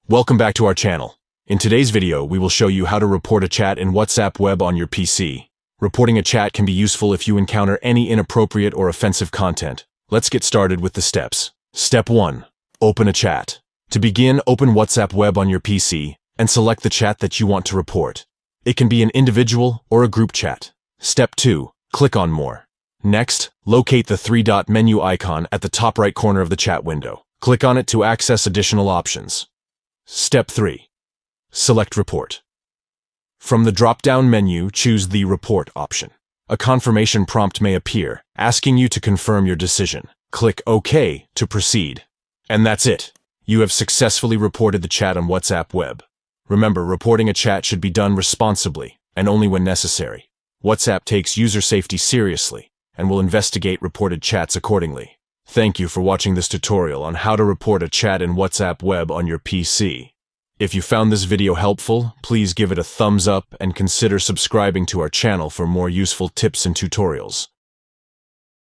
Welcome back to our channel. In today's video, we will show you how to report a chat in WhatsApp web on your PC. Reporting a chat can be useful if you encounter any inappropriate or offensive content. Let's get started with the steps. Step 1. Open a chat. To begin, open WhatsApp web on your PC and select the chat that you want to report. It can be an individual or a group chat. Step 2. Click on More. Next, locate the three-dot menu icon at the top right corner of the chat window. Click on it to access additional options. Step 3. Select Report. From the drop-down menu, choose the Report option. A confirmation prompt may appear, asking you to confirm your decision. Click OK to proceed. And that's it. You have successfully reported the chat on WhatsApp web. Remember, reporting a chat should be done responsibly and only when necessary. WhatsApp takes user safety seriously and will investigate reported chats accordingly. Thank you for watching this tutorial on how to report a chat in WhatsApp web on your PC. If you found this video helpful, please give it a thumbs up and consider subscribing to our channel for more useful tips and tutorials.